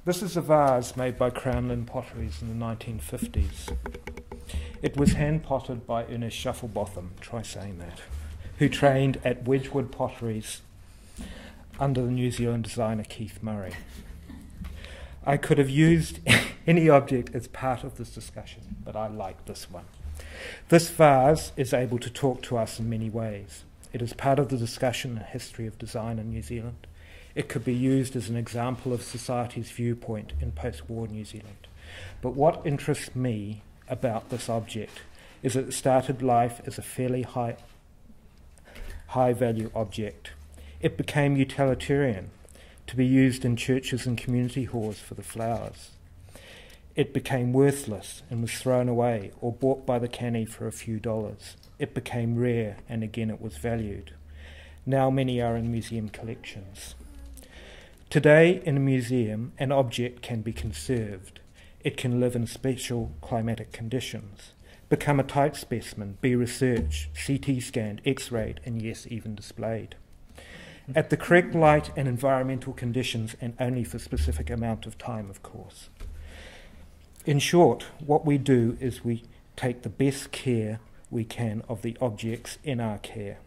This is a vase made by Crownland Potteries in the 1950s. It was hand-potted by Ernest Shufflebotham, try saying that, who trained at Wedgwood Potteries under the New Zealand designer Keith Murray. I could have used any object as part of this discussion, but I like this one. This vase is able to talk to us in many ways. It is part of the discussion and history of design in New Zealand. It could be used as an example of society's viewpoint in post-war New Zealand. But what interests me about this object is that it started life as a fairly high-value object. It became utilitarian, to be used in churches and community halls for the flowers. It became worthless and was thrown away or bought by the canny for a few dollars. It became rare, and again it was valued. Now many are in museum collections. Today, in a museum, an object can be conserved. It can live in special climatic conditions, become a type specimen, be researched, CT scanned, X-rayed, and yes, even displayed. At the correct light and environmental conditions, and only for a specific amount of time, of course. In short, what we do is we take the best care we can of the objects in our care.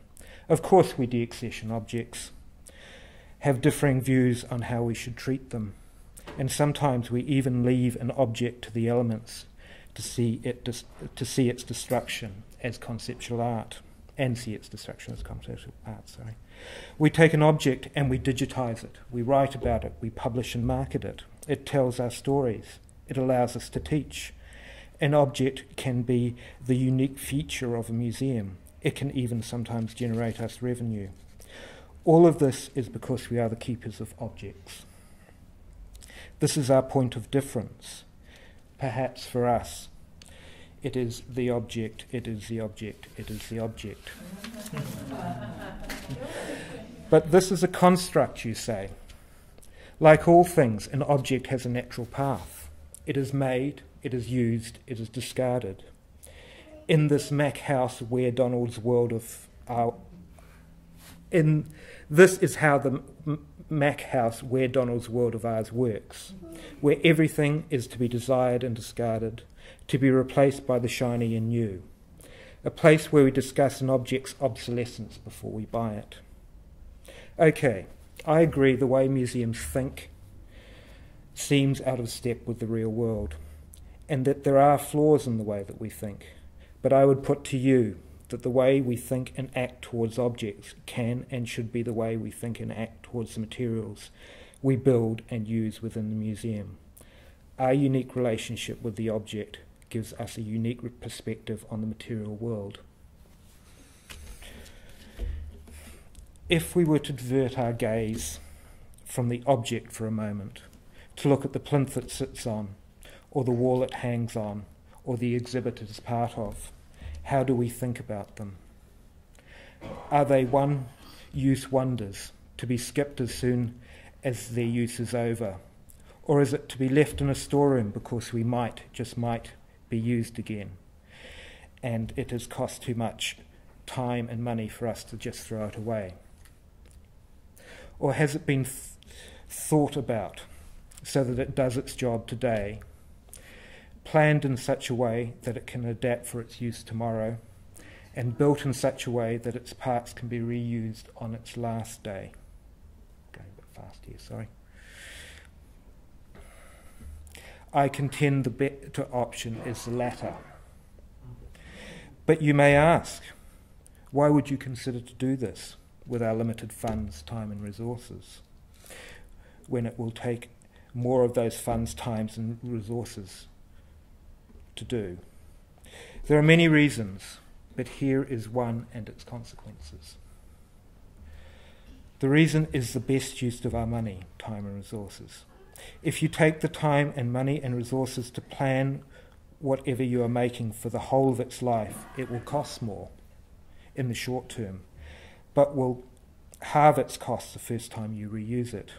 Of course, we deaccession objects, have differing views on how we should treat them, and sometimes we even leave an object to the elements to see its destruction as conceptual art, We take an object and we digitize it, we write about it, we publish and market it. It tells our stories, it allows us to teach. An object can be the unique feature of a museum. It can even sometimes generate us revenue. All of this is because we are the keepers of objects. This is our point of difference. Perhaps for us, it is the object, it is the object, it is the object. But this is a construct, you say. Like all things, an object has a natural path. It is made, it is used, it is discarded. In this Mac house where Donald's world of our... This is how the Mac house where Donald's world of ours works, where everything is to be desired and discarded, to be replaced by the shiny and new. A place where we discuss an object's obsolescence before we buy it. Okay, I agree the way museums think seems out of step with the real world, and that there are flaws in the way that we think. But I would put to you that the way we think and act towards objects can and should be the way we think and act towards the materials we build and use within the museum. Our unique relationship with the object gives us a unique perspective on the material world. If we were to divert our gaze from the object for a moment, to look at the plinth it sits on, or the wall it hangs on, or the exhibit it is part of, how do we think about them? Are they one-use wonders, to be skipped as soon as their use is over? Or is it to be left in a storeroom because we might, just might, be used again, and it has cost too much time and money for us to just throw it away? Or has it been thought about so that it does its job today, planned in such a way that it can adapt for its use tomorrow, and built in such a way that its parts can be reused on its last day? Going a bit fast here, sorry. I contend the better option is the latter. But you may ask, why would you consider to do this with our limited funds, time and resources, when it will take more of those funds, times and resources to do? There are many reasons, but here is one and its consequences. The reason is the best use of our money, time and resources. If you take the time and money and resources to plan whatever you are making for the whole of its life, it will cost more in the short term, but will halve its cost the first time you reuse it,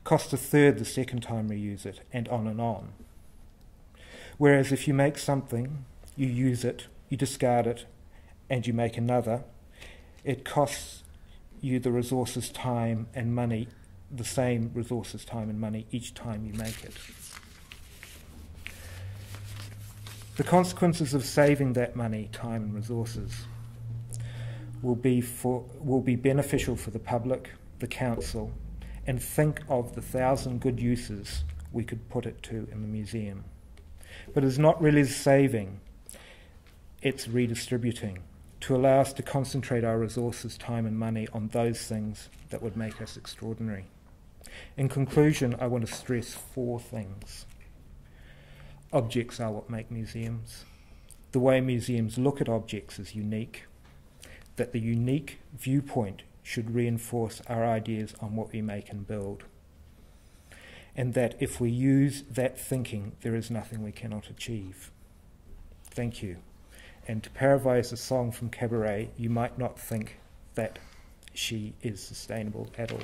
cost a third the second time you reuse it, and on and on. Whereas if you make something, you use it, you discard it, and you make another, it costs you the resources, time and money the same resources, time and money each time you make it. The consequences of saving that money, time and resources will be beneficial for the public, the council, and think of the 1,000 good uses we could put it to in the museum. But it's not really saving, it's redistributing, to allow us to concentrate our resources, time and money on those things that would make us extraordinary. In conclusion, I want to stress 4 things. Objects are what make museums. The way museums look at objects is unique. That the unique viewpoint should reinforce our ideas on what we make and build. And that if we use that thinking, there is nothing we cannot achieve. Thank you. And to paraphrase a song from Cabaret, you might not think that she is sustainable at all.